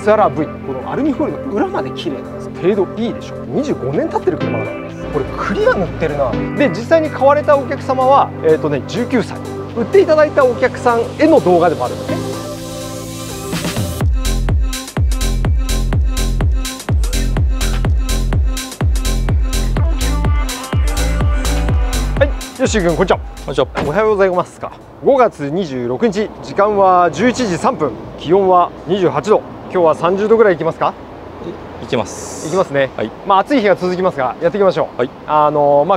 XRV、このアルミホイルの裏まで綺麗なんです。程度いいでしょ。25年経ってる車だからね。これクリア塗ってるな。で実際に買われたお客様は19歳。売っていただいたお客さんへの動画でもあるんですね。はい、よし君こんにちは。こんにちは。おはようございますか。5月26日、時間は11時3分、気温は28度。今日は30度ぐらいいきますか？いきます。いきますね。はい。まあ暑い日が続きますが、やっていきましょう。はい。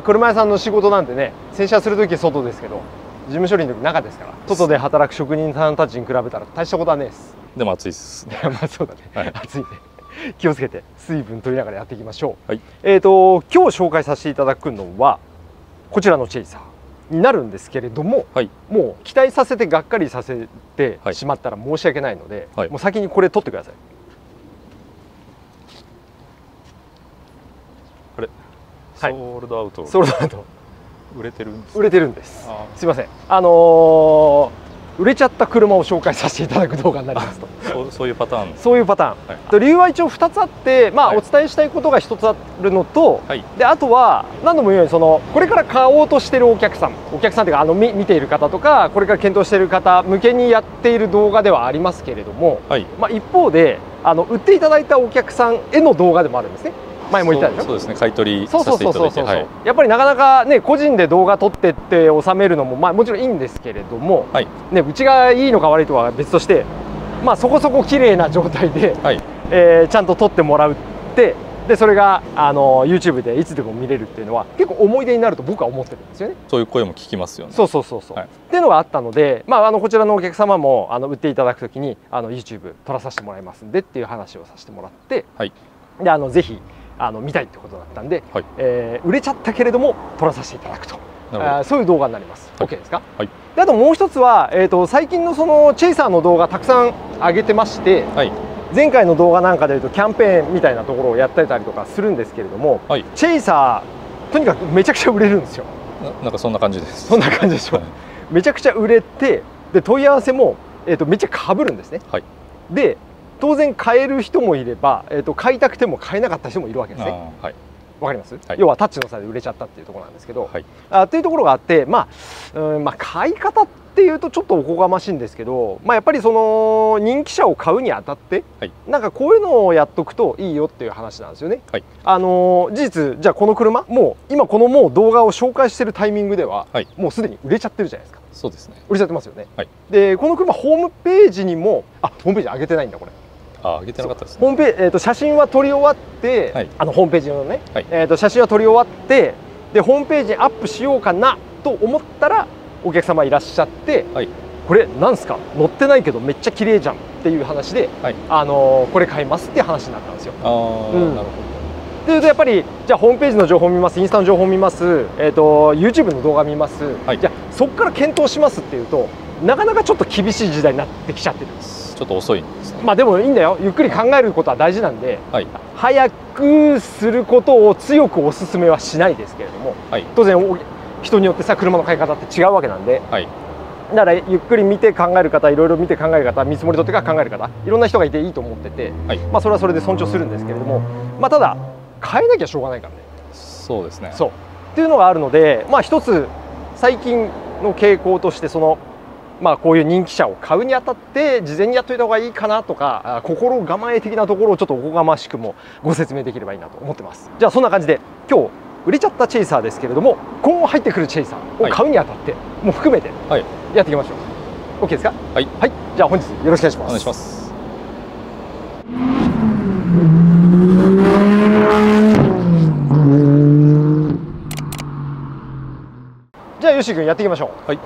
車屋さんの仕事なんでね、洗車するとき外ですけど、事務処理の時中ですから、外で働く職人さんたちに比べたら大したことはねえです。でも暑いです。まあそうだね。はい、暑いね。気をつけて水分取りながらやっていきましょう。はい。今日紹介させていただくのはこちらのチェイサーになるんですけれども、はい、もう期待させてがっかりさせてしまったら申し訳ないので、はい、もう先にこれ取ってください。あれ、ソールドアウト。ソールドアウト。売れてるんです。売れてるんです。すいません。売れちゃった車を紹介させていただく動画になりますと。そういうパターン。そういうパターン。はい、理由は一応2つあって、まあ、はい、お伝えしたいことが1つあるのと、はい、であとは何度も言うようにこれから買おうとしているお客さんっていうか見ている方とかこれから検討している方向けにやっている動画ではありますけれども、はい、まあ一方で売っていただいたお客さんへの動画でもあるんですね。前も言ったでしょ。そうですね。買い取りさせていただいて、やっぱりなかなかね個人で動画撮ってって収めるのもまあもちろんいいんですけれども、はい、ねうちがいいのか悪いとは別として、まあそこそこ綺麗な状態で、はい、ちゃんと撮ってもらうってでそれがYouTube でいつでも見れるっていうのは結構思い出になると僕は思ってるんですよね。そういう声も聞きますよね。そう、はい、っていうのがあったので、まあこちらのお客様も売っていただくときにYouTube 撮らさせてもらいますんでっていう話をさせてもらって、はい、でぜひ見たいってことだったんで、はい、売れちゃったけれども撮らさせていただくと、そういう動画になります。OK ですか？はい、であともう一つは、最近のそのチェイサーの動画たくさん上げてまして、はい、前回の動画なんかでいうとキャンペーンみたいなところをやってたりとかするんですけれども、はい、チェイサーとにかくめちゃくちゃ売れるんですよ。なんかそんな感じです。そんな感じでしょ。はい、めちゃくちゃ売れて、で問い合わせも、めっちゃかぶるんですね。はい、で当然買える人もいれば、買いたくても買えなかった人もいるわけですね。はい、わかります？はい、要はタッチの差で売れちゃったっていうところなんですけど、はい、っていうところがあって、まあ買い方っていうとちょっとおこがましいんですけど、まあ、やっぱりその人気車を買うにあたって、はい、なんかこういうのをやっとくといいよっていう話なんですよね。はい、事実じゃあこの車もう今このもう動画を紹介してるタイミングでは、はい、もうすでに売れちゃってるじゃないですか。そうですね。売れちゃってますよね。はい、でこの車ホームページにもホームページ上げてないんだこれ。上げてなかったですね。ホームページ、写真は撮り終わって、はい、ホームページのね、はい、写真は撮り終わってでホームページにアップしようかなと思ったらお客様いらっしゃって、はい、これなんすか載ってないけどめっちゃ綺麗じゃんっていう話で、はい、これ買いますっていう話になったんですよ。なるほど。っていうとやっぱりじゃあホームページの情報見ます、インスタの情報見ます、YouTube の動画見ます、はい、じゃあそこから検討しますっていうとなかなかちょっと厳しい時代になってきちゃってるんです。ちょっと遅いんですね。まあでもいいんだよ。ゆっくり考えることは大事なんで、はい、早くすることを強くお勧めはしないですけれども、はい、当然人によってさ車の買い方って違うわけなんで、はい、だからゆっくり見て考える方、いろいろ見て考える方、見積もり取ってから考える方、いろんな人がいていいと思ってて、はい、まあそれはそれで尊重するんですけれども、まあただ変えなきゃしょうがないからね。そうですね。そうっていうのがあるので、まあ一つ最近の傾向としてまあこういう人気車を買うにあたって事前にやっといた方がいいかなとか心構え的なところをちょっとおこがましくもご説明できればいいなと思ってます。じゃあそんな感じで今日売れちゃったチェイサーですけれども今後入ってくるチェイサーを買うにあたっても含めてやっていきましょう。 OK ですか？はい、はい、じゃあ本日よろしくお願いします。お願いします。じゃあよし君やっていきましょう。はい、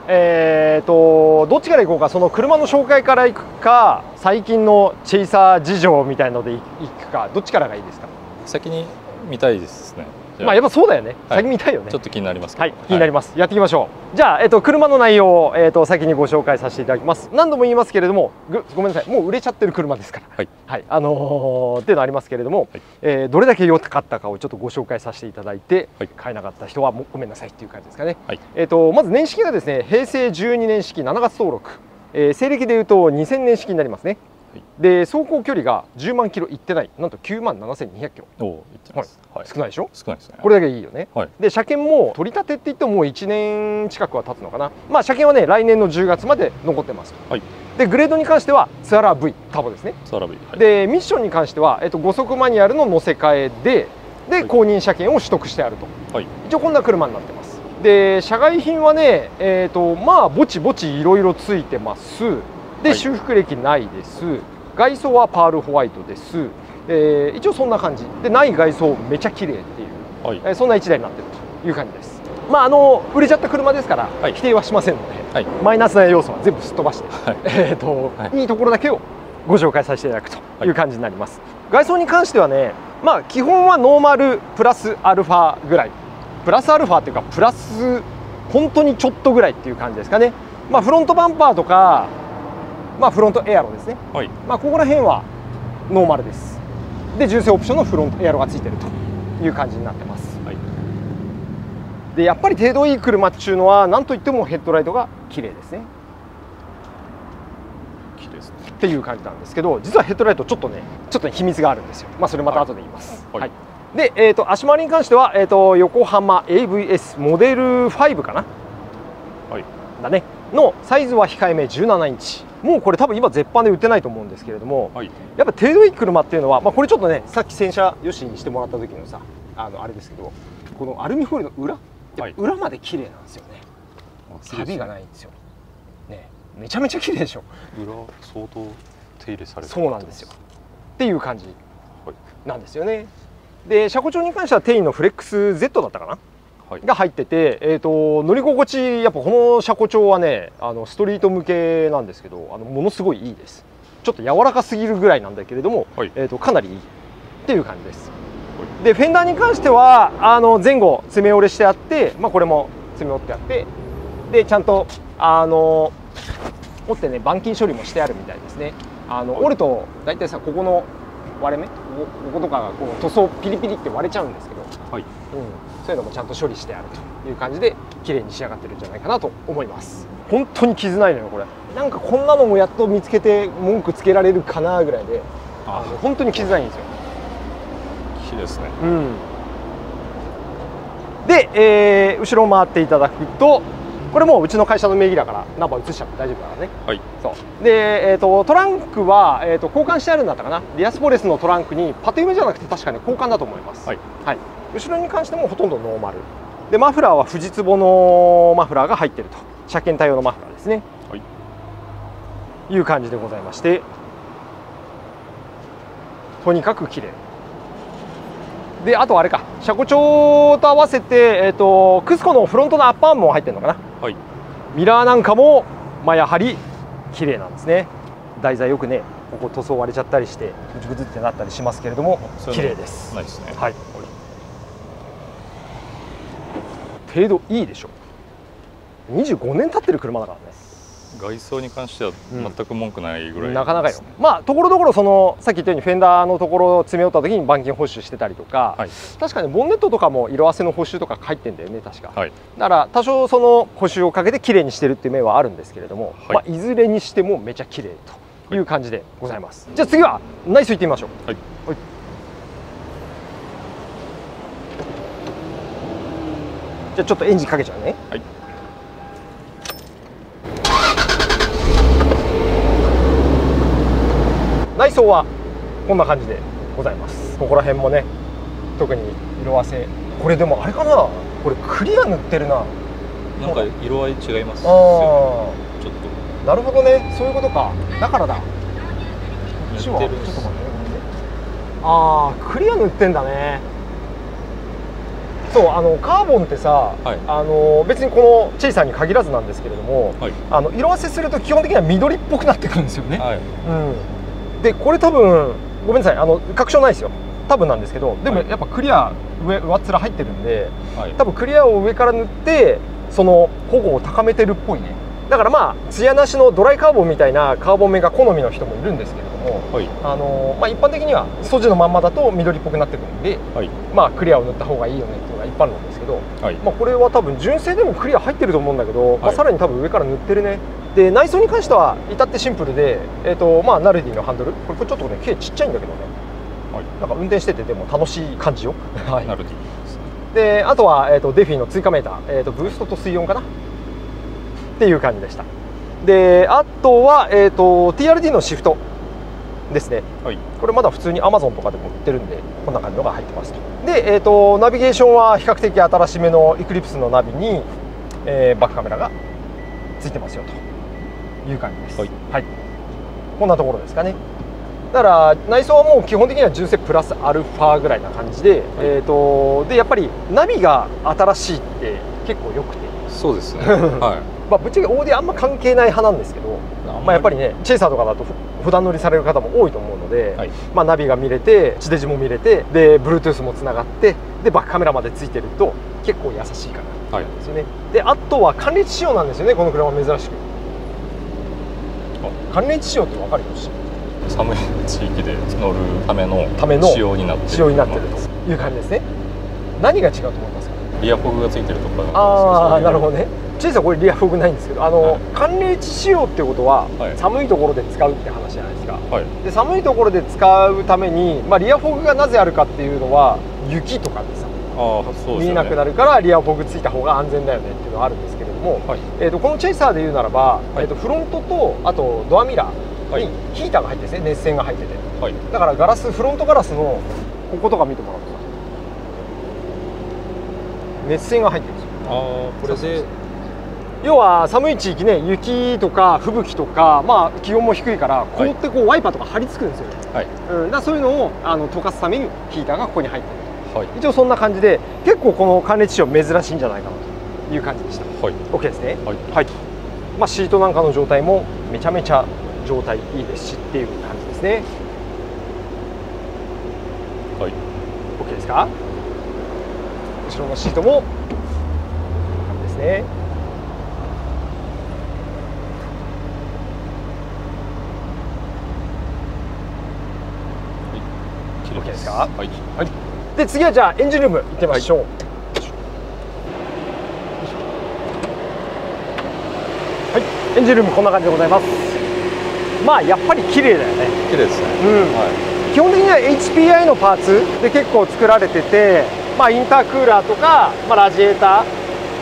どっちからいこうか。その車の紹介からいくか最近のチェイサー事情みたいのでいくかどっちからがいいですか？先に見たいですね。まあやっぱそうだよね。先見たいよね。ちょっと気になります。はい、気になります。やっていきましょう。じゃあ車の内容を先にご紹介させていただきます。何度も言いますけれども、ごめんなさい。もう売れちゃってる車ですから。はい。はい。っていうのありますけれども、どれだけ良かったかをちょっとご紹介させていただいて、買えなかった人はもうごめんなさいっていう感じですかね。はい。まず年式がですね、平成12年式7月登録、西暦でいうと2000年式になりますね。で走行距離が10万キロいってない、なんと9万7200キロ。おお、いってます。はい。少ないでしょ。少ないですね。これだけいいよね。はい。で車検も取り立てって言ってももう1年近くは経つのかな。まあ車検はね来年の10月まで残ってます。はい。でグレードに関してはツアラー V ターボですね。ツアラー V。はい。でミッションに関しては5速マニュアルの乗せ替えで公認車検を取得してあると。はい。一応こんな車になってます。で社外品はねまあぼちぼちいろいろついてます。で、はい、修復歴ないです。外装はパールホワイトです。一応そんな感じで、ない外装めちゃ綺麗っていう、はい、そんな1台になってるという感じです。まあ売れちゃった車ですから、はい、否定はしませんので、はい、マイナスな要素は全部すっ飛ばして、はい、いいところだけをご紹介させていただくという感じになります。はい、外装に関してはね、まあ基本はノーマルプラスアルファぐらい、プラスアルファっていうかプラス本当にちょっとぐらいっていう感じですかね。まあフロントバンパーとか、まあフロントエアロですね。はい、まあここら辺はノーマルです。で純正オプションのフロントエアロがついてるという感じになってます。はい、でやっぱり程度いい車っていうのは何といってもヘッドライトが綺麗ですね。綺麗ですね。っていう感じなんですけど、実はヘッドライトちょっとね秘密があるんですよ。まあそれまた後で言います。はい。はい、で足回りに関しては横浜 AVS モデル5かな。はい。だね。のサイズは控えめ17インチ。もうこれ多分今絶版で売ってないと思うんですけれども、はい、やっぱ程度いい車っていうのは、まあ、これちょっとねさっき洗車よしにしてもらった時のさあれですけど、このアルミホイルの裏、はい、裏まで綺麗なんですよね。錆がないんですよ、ね、めちゃめちゃ綺麗でしょ。裏相当手入れされてそうなんですよっていう感じなんですよね。で車庫帳に関してはテインのフレックス Z だったかな、はい、が入ってて、乗り心地やっぱこの車庫帳はねストリート向けなんですけどものすごいいいです。ちょっと柔らかすぎるぐらいなんだけれども、はい、かなりいいっていう感じです。はい、でフェンダーに関しては前後詰め折れしてあって、まあ、これも詰め折ってあって、でちゃんと折ってね板金処理もしてあるみたいですね。折ると大体さここの割れ目こことかがこう塗装ピリピリって割れちゃうんですけど、はい、そういうのもちゃんと処理してあるという感じで綺麗に仕上がってるんじゃないかなと思います。本当に傷ないのよこれ。なんかこんなのもやっと見つけて文句つけられるかなぐらいで本当に傷ないんですよ。綺麗ですね。で、後ろを回っていただくとこれもううちの会社の名義だからナンバー移しちゃって大丈夫だからね。はい、そうで、トランクは、交換してあるんだったかな。リアスポレスのトランクにパテ埋めじゃなくて確かに交換だと思います。はい、はい、後ろに関してもほとんどノーマルで、マフラーは富士壺のマフラーが入っていると。車検対応のマフラーですね。はい、いう感じでございまして、とにかく綺麗で、あとあれか、車庫帳と合わせて、クスコのフロントのアッパーも入ってるのかな。はい、ミラーなんかも、まあ、やはり綺麗なんですね。台座よくねここ塗装割れちゃったりしてグツグツってなったりしますけれども綺麗です。ないですね。はい、程度いいでしょ。25年経ってる車だからね。外装に関しては全く文句ないぐらい、なかなかよ。まあところどころさっき言ったようにフェンダーのところを詰め寄った時に板金補修してたりとか、はい、確かにボンネットとかも色あせの補修とか入ってんだよね確か、はい、だから多少その補修をかけて綺麗にしてるっていう面はあるんですけれども、はい、まあ、いずれにしてもめちゃ綺麗という感じでございます。はい、じゃあ次は内装行ってみましょう。はい、はい、じゃあちょっとエンジンかけちゃうね。はい、内装はこんな感じでございます。ここら辺もね特に色あせ、これでもあれかな、これクリア塗ってるな。なんか色合い違いますよね。ちょっとなるほどね、そういうことか。だからだ。ちょっと待って、クリア塗ってんだね。そう、カーボンってさ、はい、別にこのチェイサーに限らずなんですけれども、はい、色あせすると基本的には緑っぽくなってくるんですよね。はい、でこれ多分ごめんなさい、確証ないですよ、多分なんですけど、でもやっぱクリア上っ面入ってるんで、はい、多分クリアを上から塗ってその保護を高めてるっぽいね。だからまあ艶なしのドライカーボンみたいなカーボン目が好みの人もいるんですけれども、はい、一般的には素地のまんまだと緑っぽくなってくるんで、はい、クリアを塗った方がいいよねっていうのが一般論ですけど、はい、これは多分純正でもクリア入ってると思うんだけど、さらに多分上から塗ってるね。で内装に関しては至ってシンプルで、ナルディのハンドル、これちょっとね径ちっちゃいんだけどね、はい、なんか運転しててでも楽しい感じよ。はい、ナルディですね。であとは、デフィの追加メーター、ブーストと水温かなっていう感じでした。であとは、TRD のシフトですね、はい、これまだ普通に Amazon とかでも売ってるんでこんな感じのが入ってますと。で、ナビゲーションは比較的新しめの Eclipse のナビに、バックカメラがついてますよという感じです。はい、はい、こんなところですかね。だから内装はもう基本的には純正プラスアルファぐらいな感じで、はい、でやっぱりナビが新しいって結構よくて、そうですね、はい、ぶっちゃけオーディあんま関係ない派なんですけど、やっぱりねチェイサーとかだと普段乗りされる方も多いと思うので、はい、ナビが見れて地デジも見れてで Bluetooth もつながってでバックカメラまでついてると結構優しいかななんですよね。はい、であとは寒冷地仕様なんですよね、この車は珍しく。寒冷地仕様って分かるよし、寒い地域で乗るための仕様になってるという感じですね。何が違うと思いますか？リアフォグがついてるとか。ああ、なるほどね。チェイサーこれリアフォグないんですけど、はい、寒冷地仕様ってことは、はい、寒いところで使うって話じゃないですか。はい、で寒いところで使うために、リアフォグがなぜあるかっていうのは雪とかでさ、そうですよね、見えなくなるからリアフォグついた方が安全だよねっていうのがあるんですけれども、はい、このチェイサーでいうならば、はい、フロントとあとドアミラーにヒーターが入ってるんですね、熱線が入ってて、はい、だからガラスフロントガラスのこことか見てもらうとさ熱線が入ってるんですよ。これで要は寒い地域ね、雪とか吹雪とか、気温も低いから凍ってこうワイパーとか張り付くんですよ、はい、だそういうのを溶かすためにヒーターがここに入ってる、はい、一応そんな感じで結構この寒冷地仕様珍しいんじゃないかなという感じでした。はい、OK ですね。はい、はい、シートなんかの状態もめちゃめちゃ状態いいですしっていう感じですね。はい、OK ですか。後ろのシートもこんな感じですね。OK ですか。はい、はい、で次はじゃあエンジンルーム行ってみましょう。はい、エンジンルームこんな感じでございます。やっぱり綺麗だよね。綺麗ですね。はい、基本的には HPI のパーツで結構作られてて、インタークーラーとか、ラジエータ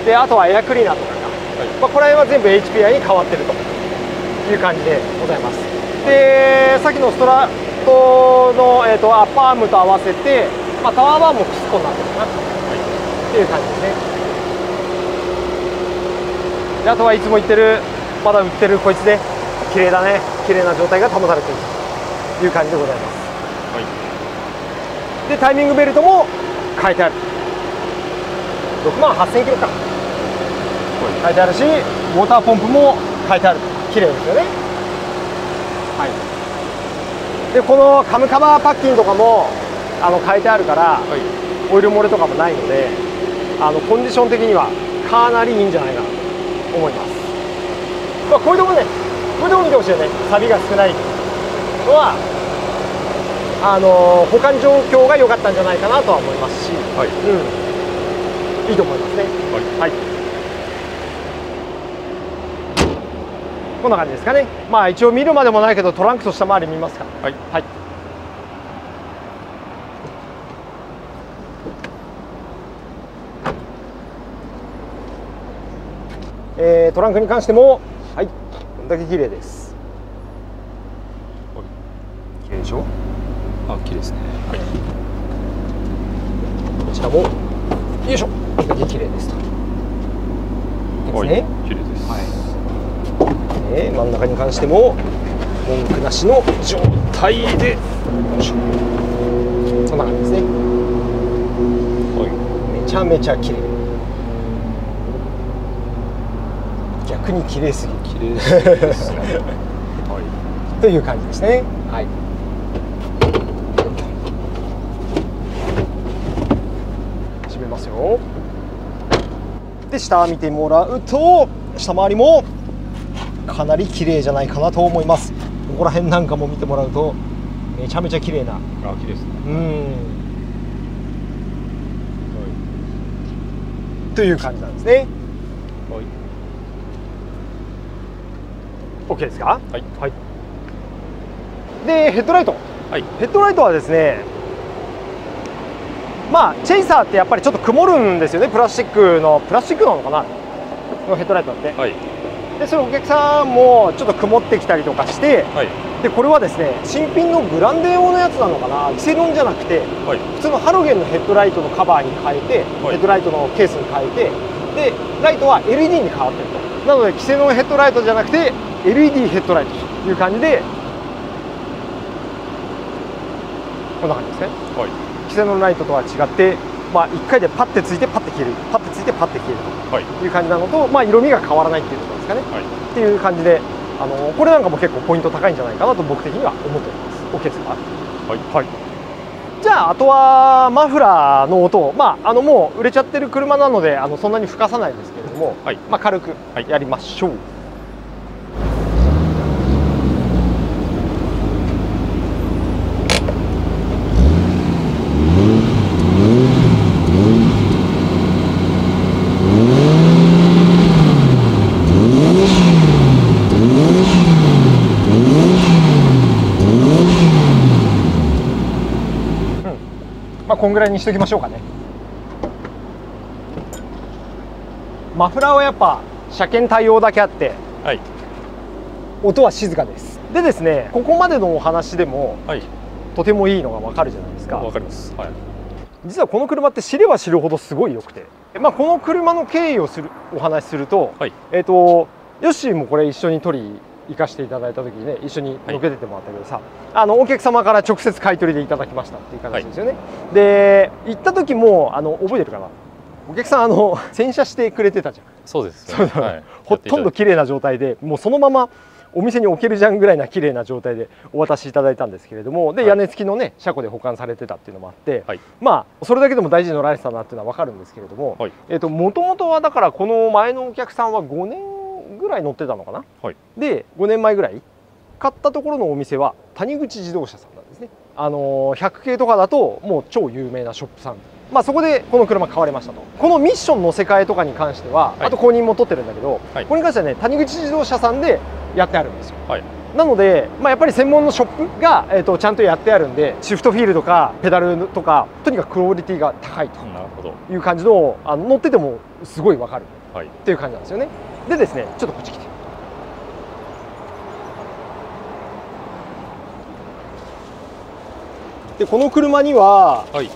ーであとはエアクリーナーとかが、これは全部 HPI に変わってるという感じでございます。でさっきのストラトの、アッパーアームと合わせて、タワーバーもクスコになってるかな、っていう感じですね。であとはいつも言ってるまだ売ってるこいつで綺麗だね、綺麗な状態が保たれているという感じでございます。はい、でタイミングベルトも書いてある、68000キロか書いてあるし、ウォーターポンプも書いてある、綺麗ですよね。はい、でこのカムカバーパッキンとかも書いてあるから、はい、オイル漏れとかもないのでコンディション的にはかなりいいんじゃないかなと思います。こういうところね、こういうところ見てほしいよね。サビが少ないのは保管状況が良かったんじゃないかなとは思いますし、はい、いいと思いますね。はい、はい、こんな感じですかね。一応見るまでもないけどトランクと下回り見ますか。はい、はい、トランクに関しても、はい、こんだけ綺麗です。綺麗でしょ。綺麗ですね。はい、こちらもよいしょ、こんだけ綺麗ですと。ですね。綺麗です。はい、真ん中に関しても文句なしの状態で、よいしょ、そんな感じですね。はい、めちゃめちゃ綺麗。逆に綺麗すぎる。綺麗ですね。はい、という感じですね。はい。閉めますよ。で下見てもらうと下回りもかなり綺麗じゃないかなと思います。ここら辺なんかも見てもらうとめちゃめちゃ綺麗な。綺麗ですね。という感じなんですね。OK ですか？はい。はい。でヘッドライト。はい。ヘッドライトはですね、まあチェイサーってやっぱりちょっと曇るんですよね。プラスチックなのかなのヘッドライトだって。はい。でそれお客さんもちょっと曇ってきたりとかして、はい、でこれはですね新品のグランデ用のやつなのかな、キセノンじゃなくて、はい、普通のハロゲンのヘッドライトのカバーに変えて、はい、ヘッドライトのケースに変えて、でライトは LED に変わってると。なのでキセノンヘッドライトじゃなくて LED ヘッドライトという感じで、こんな感じですね。はい、キセノンライトとは違って、まあ、1回でパッてついてパッて消える、パッてついてパッて消えるという感じなのと、まあ、色味が変わらないっていうところですかね。はい、っていう感じで、これなんかも結構ポイント高いんじゃないかなと僕的には思っております。 OK ですか？はい、はい、じゃああとはマフラーの音を、まあ、もう売れちゃってる車なのでそんなに吹かさないんですけれども、はい、まあ、軽くやりましょう。はい、こんぐらいにしときましょうかね。マフラーはやっぱ車検対応だけあって、はい、音は静かです。でですね、ここまでのお話でも、はい、とてもいいのが分かるじゃないですか。分かります。はい、実はこの車って知れば知るほどすごい良くて、まあ、この車の経緯をお話しすると、はい、ヨッシーもこれ一緒に取り行かせていただいた時にね、一緒に乗っけててもらったけどさ、はい、お客様から直接買い取りでいただきましたっていう形ですよね。はい、で行った時も覚えてるかな、お客さん洗車してくれてたじゃん。そうです、ね、はい、ほとんど綺麗な状態で、もうそのままお店に置けるじゃんぐらいな綺麗な状態でお渡しいただいたんですけれども、で、はい、屋根付きのね車庫で保管されてたっていうのもあって、はい、まあそれだけでも大事に乗られてたなっていうのは分かるんですけれども、もともとはだからこの前のお客さんは5年ぐらい乗ってたのかな、はい、で5年前ぐらい買ったところのお店は谷口自動車さんなんですね。100系とかだともう超有名なショップさん、まあ、そこでこの車買われましたと。このミッション乗せ替えとかに関しては、はい、あと公認も取ってるんだけど、はい、これに関してはね谷口自動車さんでやってあるんですよ。はい、なので、まあ、やっぱり専門のショップが、ちゃんとやってあるんで、シフトフィールドかペダルとかとにかくクオリティが高いという感じの乗っててもすごい分かる、はい、っていう感じなんですよね。でですね、ちょっとこっち来て。でこの車には、はい、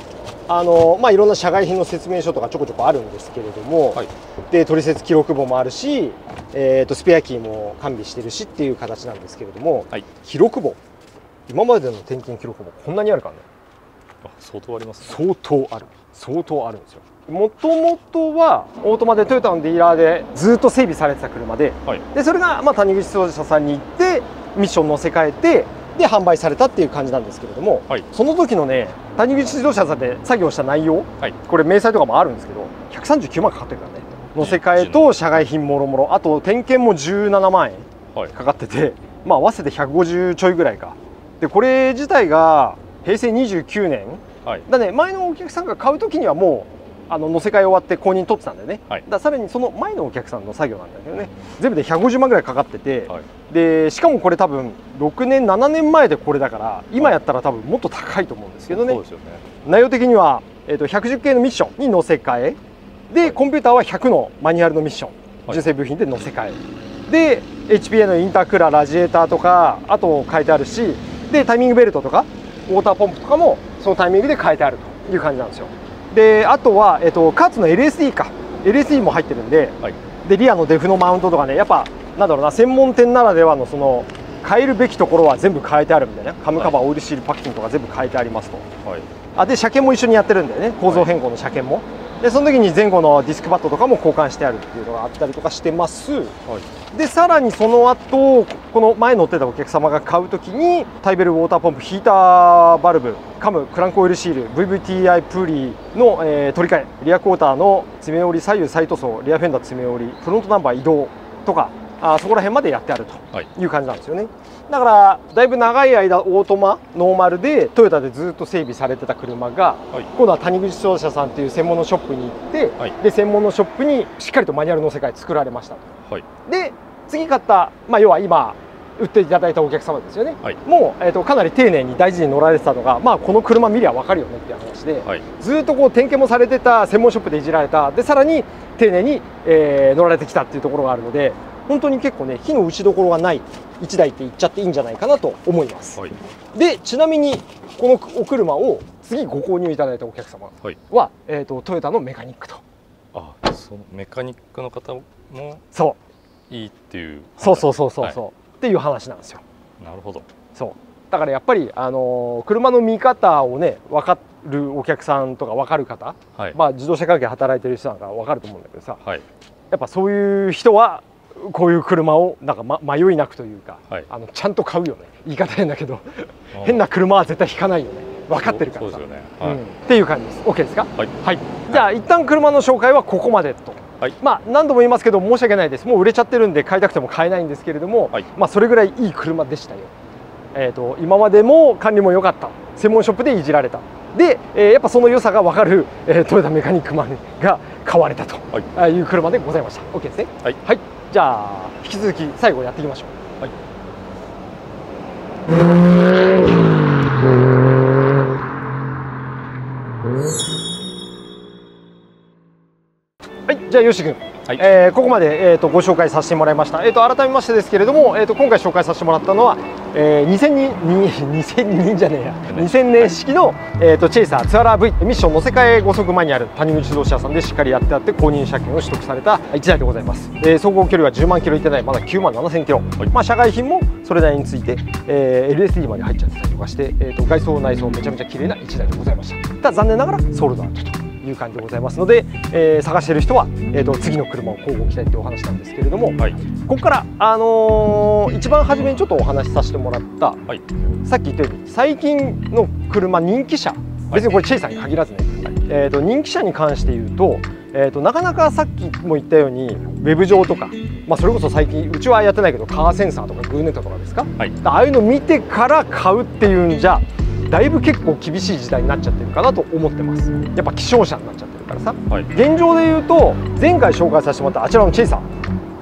まあ、いろんな社外品の説明書とかちょこちょこあるんですけれども、はい、で取説記録簿もあるし、スペアキーも完備してるしっていう形なんですけれども、はい、記録簿、今までの点検記録簿こんなにあるからね。相当ありますね。相当あるんですよ。もともとはオートマでトヨタのディーラーでずっと整備されてた車で、はい、でそれがまあ谷口自動車さんに行ってミッション乗せ替えて、で販売されたっていう感じなんですけれども、はい、その時のね谷口自動車さんで作業した内容、はい、これ明細とかもあるんですけど139万かかってるからね。乗せ替えと社外品もろもろ、あと点検も17万円かかってて、はい、まあ合わせて150ちょいぐらいか。でこれ自体が平成29年、はい、だね、前のお客さんが買う時にはもう乗せ替え終わって公認取ってたんだよね。はい、ださらにその前のお客さんの作業なんだけどね、全部で150万ぐらいかかってて、はい、でしかもこれ多分6年7年前でこれだから今やったら多分もっと高いと思うんですけどね。そうですよね。内容的には、110系のミッションに乗せ替えで、はい、コンピューターは100のマニュアルのミッション、はい、純正部品で乗せ替えで HPA のインタークーラーラジエーターとかあと変えてあるし、でタイミングベルトとかウォーターポンプとかもそのタイミングで変えてあるという感じなんですよ。であとは、カーツの LSD も入ってるんで、はい、でリアのデフのマウントとかね、やっぱなんだろうな、専門店ならではのその変えるべきところは全部変えてあるみたいな、カムカバー、オイルシールパッキンとか全部変えてありますと。はい、で車検も一緒にやってるんだよね、構造変更の車検も。でその時に前後のディスクパッドとかも交換してあるっていうのがあったりとかしてます。はい、でさらにその後この前乗ってたお客様が買う時にタイベルウォーターポンプ、ヒーターバルブ、カムクランクオイルシール、 VVTi プーリーの、取り替え、リアクォーターの詰め折り、左右再塗装、リアフェンダー詰め折り、フロントナンバー移動とかそこら辺までやってあるという感じなんですよね。だからだいぶ長い間オートマノーマルでトヨタでずっと整備されてた車が、今度は谷口自動車さんっていう専門のショップに行って、で専門のショップにしっかりとマニュアルの世界作られましたと。で次買った、要は今売っていただいたお客様ですよね、もう、かなり丁寧に大事に乗られてたのが、この車見りゃ分かるよねっていう話で、ずっとこう点検もされてた専門ショップでいじられた、でさらに丁寧に、乗られてきたっていうところがあるので、本当に結構ね火の打ちどころがない1台って言っちゃっていいんじゃないかなと思います。でちなみにこのお車を次ご購入いただいたお客様は、トヨタのメカニックと。そのメカニックの方もいいっていう。そうっていう話なんですよ。なるほど。そうだからやっぱり、車の見方をね分かるお客さんとか分かる方、自動車関係働いてる人なんか分かると思うんだけどさ、やっぱそういう人はこういう車をなんか、迷いなくというか、ちゃんと買うよね。言い方変だけど変な車は絶対引かないよね。分かってるからさ。っていう感じです。 OK ですか。じゃあ一旦車の紹介はここまでと。何度も言いますけど申し訳ないです。もう売れちゃってるんで買いたくても買えないんですけれども、それぐらいいい車でしたよ。今までも管理も良かった、専門ショップでいじられた、で、やっぱその良さが分かる、トヨタメカニックマンが買われたという車でございました。 OK ですね。じゃあ引き続き最後やっていきましょう。じゃあよし君、ここまで、ご紹介させてもらいました。改めましてですけれども、今回紹介させてもらったのは、2000年式の、チェイサーツアラー V ミッション乗せ替え5速マニュアル、谷口自動車さんでしっかりやってあって公認車検を取得された1台でございます。走行距離は10万キロいってない、まだ9万7000キロ、社外品もそれなりについて、LSD まで入っちゃってたりとかして、外装内装めちゃめちゃ綺麗な1台でございました。ただ残念ながらソールドアウトという感じでございますので、探している人は、次の車を交互期待っていうお話なんですけれども、ここから、一番初めにちょっとお話しさせてもらった、さっき言ったように最近の車人気車、別にこれチェイサーに限らずね、人気車に関して言うと、なかなかさっきも言ったようにウェブ上とか、それこそ最近うちはやってないけどカーセンサーとかグーネットとかですか、ああいうの見てから買うっていうんじゃだいぶ結構厳しい時代になっちゃってるかなと思ってます。やっぱ希少車になっちゃってるからさ、現状で言うと前回紹介させてもらったあちらのチェイサー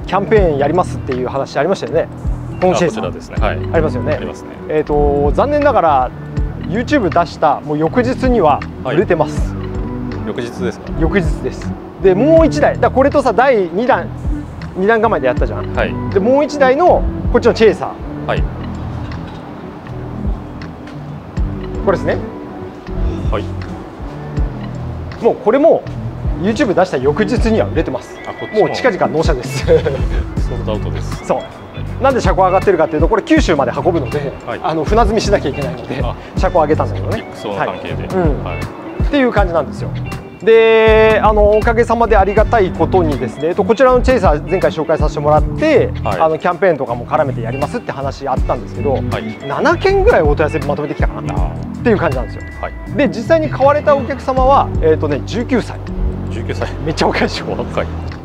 キャンペーンやりますっていう話ありましたよね。このチェイサーですね、ありますよね。残念ながら YouTube 出したもう翌日には売れてます。翌日ですか。翌日です。でもう1台だ、これとさ第2弾構えでやったじゃん、でもう1台のこっちのチェイサー、これですね。もうこれも YouTube 出した翌日には売れてます。もう近々納車です。ソールドアウトです。そうなんで車高上がってるかっていうと、これ九州まで運ぶので、船積みしなきゃいけないので車高上げたんだけどね。その関係で、っていう感じなんですよ。でおかげさまでありがたいことにですね、こちらのチェイサー前回紹介させてもらって、キャンペーンとかも絡めてやりますって話あったんですけど、7件ぐらいお問い合わせまとめてきたかなっていう感じなんですよ。で実際に買われたお客様は19歳。19歳めっちゃ若いでしょ。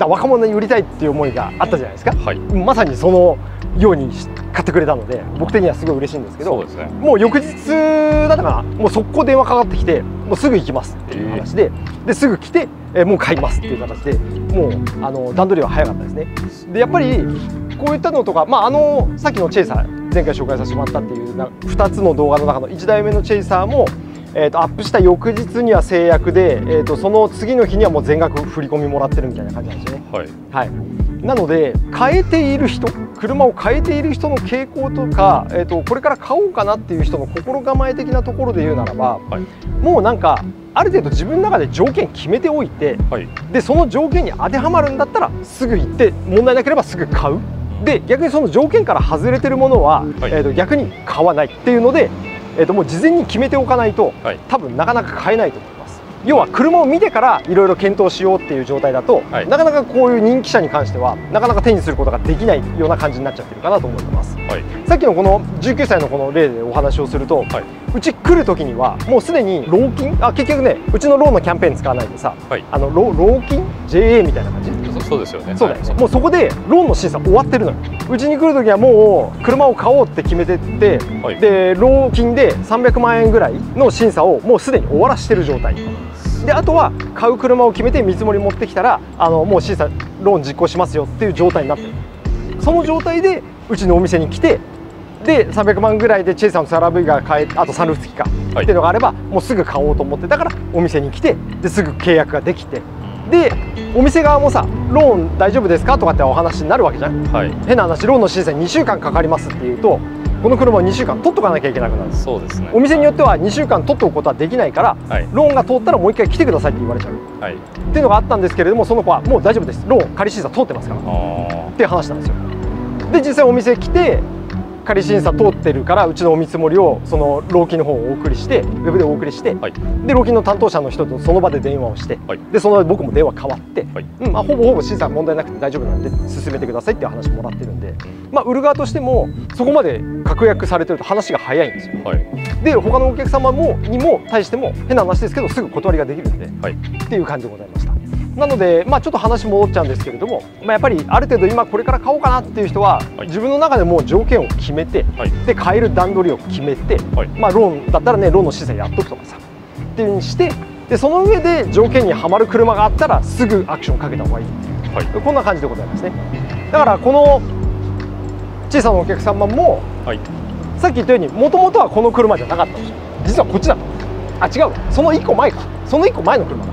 若者に売りたいっていう思いがあったじゃないですか。まさにそのように買ってくれたので僕的にはすごい嬉しいんですけど、もう翌日だったかな、もう速攻電話かかってきて、もうすぐ行きますっていう話ですぐ来て、もう買いますっていう形で、もう段取りは早かったですね。でやっぱりこういったのとか、さっきのチェイサー前回紹介させてもらったっていう2つの動画の中の1台目のチェイサーもアップした翌日には制約で、その次の日にはもう全額振り込みもらってるみたいな感じなんですよね。なので変えている人、車を変えている人の傾向とか、これから買おうかなっていう人の心構え的なところで言うならば、もうなんかある程度自分の中で条件決めておいて、でその条件に当てはまるんだったらすぐ行って問題なければすぐ買う。で逆にその条件から外れてるものは、逆に買わないっていうので、もう事前に決めておかないと、多分なかなか買えないと思います。要は車を見てからいろいろ検討しようっていう状態だと、なかなかこういう人気車に関してはなかなか手にすることができないような感じになっちゃってるかなと思ってます。さっきのこの19歳のこの例でお話をすると、うち来る時にはもうすでにロー金、結局ねうちのローのキャンペーン使わないでさ、ロー金 JA みたいな感じ、そうですよね。そうだよね。もうそこでローンの審査終わってるのよ。うちに来る時はもう車を買おうって決めてって、でロー金で300万円ぐらいの審査をもうすでに終わらしてる状態で、あとは買う車を決めて見積もり持ってきたらもう審査ローン実行しますよっていう状態になってる。その状態でうちのお店に来て、で300万ぐらいでチェイサーのサラブイが買え、あとサンルーフ付きかっていうのがあればもうすぐ買おうと思ってたからお店に来て、ですぐ契約ができて、でお店側もさローン大丈夫ですかとかってお話になるわけじゃん、変な話ローンの審査に2週間かかりますっていうと、この車を2週間取っとかなきゃいけなくなる。そうですね。お店によっては2週間取っておくことはできないから、ローンが通ったらもう1回来てくださいって言われちゃう、っていうのがあったんですけれども、その子はもう大丈夫です、ローン仮審査通ってますからっていう話なんですよ。で実際お店来て仮審査通ってるから、うちのお見積もりをそのローキンの方をお送りして、ウェブでお送りして、でローキンの担当者の人とその場で電話をして、でその場で僕も電話変わって、ほぼほぼ審査問題なくて大丈夫なんで進めてくださいっていう話もらってるんで、売る側としてもそこまで確約されてると話が早いんですよ。で他のお客様にも対しても変な話ですけどすぐ断りができるんで、っていう感じでございました。なので、ちょっと話戻っちゃうんですけれども、やっぱりある程度今これから買おうかなっていう人は、自分の中でもう条件を決めて、で買える段取りを決めて、ローンだったらねローンの審査やっとくとかさっていう風にして、でその上で条件にはまる車があったらすぐアクションかけた方がいいっていう、こんな感じでございますね。だからこの小さなお客様も、さっき言ったようにもともとはこの車じゃなかったんですよ。実はこっちだ。あ違うわ、その1個前か、その1個前の車だ。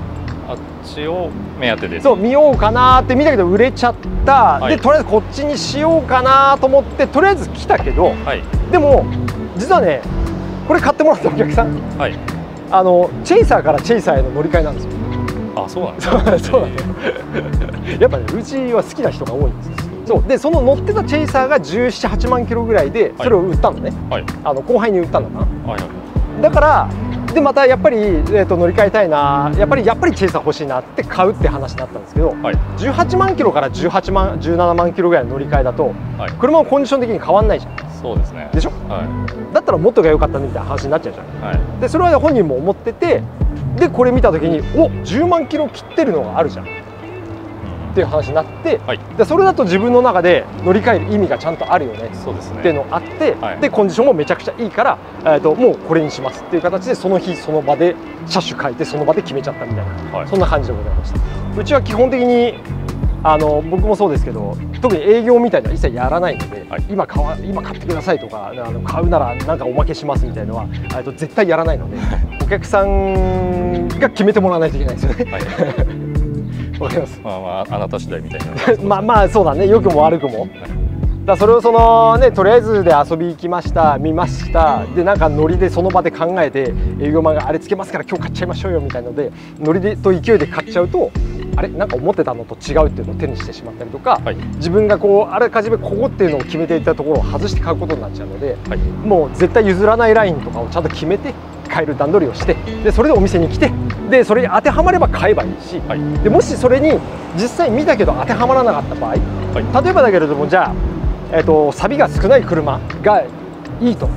あっちを目当てです。そう見ようかなって見たけど売れちゃった、でとりあえずこっちにしようかなと思ってとりあえず来たけど、でも実はねこれ買ってもらったお客さん、チェイサーからチェイサーへの乗り換えなんですよ。あ、そうなんですか。そうなんですよ。やっぱねうちは好きな人が多いんですよ。そうでその乗ってたチェイサーが17、8万キロぐらいでそれを売ったのね、後輩に売ったのかな。だからでまたやっぱり、乗り換えたいな、やっぱりチェイサー欲しいなって買うって話になったんですけど、18万キロから17万キロぐらいの乗り換えだと、車のコンディション的に変わんないじゃん。そうですね。でしょ、だったらもっとが良かったねみたいな話になっちゃうじゃん。でそれは本人も思ってて、でこれ見た時にお10万キロ切ってるのがあるじゃんっていう話になって、でそれだと自分の中で乗り換える意味がちゃんとあるよねっていうのがあって、でコンディションもめちゃくちゃいいから、もうこれにしますっていう形でその日その場で車種変えてその場で決めちゃったみたいな、そんな感じでございました。うちは基本的に僕もそうですけど特に営業みたいなのは一切やらないので、今買ってくださいとか買うならなんかおまけしますみたいなのは絶対やらないのでお客さんが決めてもらわないといけないですよね。わかります。あなた次第みたいな。まあそうだね、良くも悪くも。だそれをとりあえずで遊び行きました、見ました、でなんかノリでその場で考えて営業マンがあれつけますから今日買っちゃいましょうよみたいなのでノリでと勢いで買っちゃうと、あれなんか思ってたのと違うっていうのを手にしてしまったりとか、自分があらかじめここっていうのを決めていたところを外して買うことになっちゃうので、もう絶対譲らないラインとかをちゃんと決めて買える段取りをして、でそれでお店に来て、でそれに当てはまれば買えばいいし、でもしそれに実際見たけど当てはまらなかった場合、例えばだけれどもじゃあ、錆が少ない車がいいと、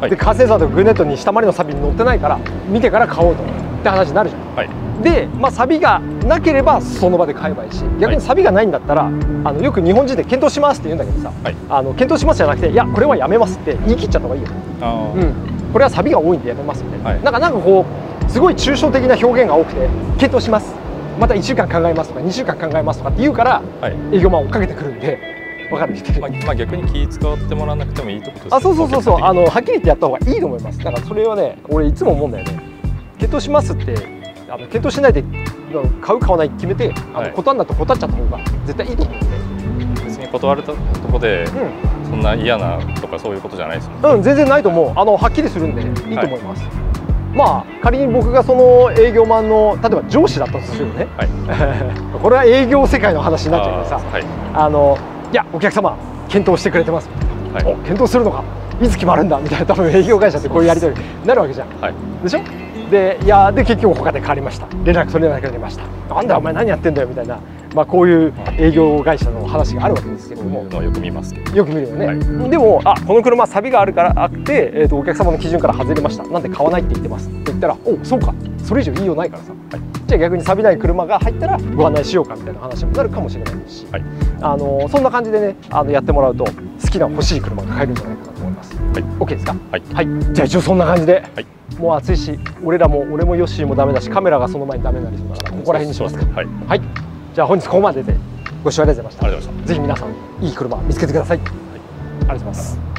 でカーセンサーとかグネットに下回りの錆に乗ってないから見てから買おうとって話になるじゃん。で、錆がなければその場で買えばいいし、逆に錆がないんだったらよく日本人で検討しますって言うんだけどさ、検討しますじゃなくて、いやこれはやめますって言い切っちゃった方がいいよ。これは錆が多いんでやめますみたいな、なんかこうすごい抽象的な表現が多くて、検討します、また1週間考えますとか2週間考えますとかって言うから、営業マン追っかけてくるんで、分かる人逆に気使ってもらわなくてもいいってことですね。そうはっきり言ってやった方がいいと思います。だからそれはね、俺いつも思うんだよね。検討しますって検討しないで買う買わない決めて、断んだと断っちゃった方が絶対いいと思うんで。別に断れたとこで、そんな嫌なとかそういうことじゃないですもんね。全然ないと思う。はっきりするんでいいと思います。仮に僕がその営業マンの例えば上司だったとするよね、これは営業世界の話になっちゃうからさ、いやお客様検討してくれてますみたいな、検討するのかいつ決まるんだみたいな、多分営業会社ってこういうやり取りになるわけじゃん、でしょ。で結局他で変わりました、連絡取れなくなりました、なんだお前何やってんだよみたいな、まあこういう営業会社の話があるわけですけれども、よく見ますけど、よく見るよね、はい、でもこの車サビがあるからあって、お客様の基準から外れました、なんで買わないって言ってますって言ったら、おそうか、それ以上言いようないからさ、はい、じゃあ逆にサビない車が入ったらご案内しようかみたいな話にもなるかもしれないし、はい、そんな感じでねやってもらうと好きな欲しい車が買えるんじゃないかなと思います。はい、OK ですか？はい、はい、じゃあ一応そんな感じで、はい、もう暑いし俺もヨッシーもダメだし、カメラがその前にダメになりそうだからここら辺にしますか。はい、はい、じゃあ本日ここまででご視聴ありがとうございました。ぜひ皆さんいい車見つけてください。はい、ありがとうございます。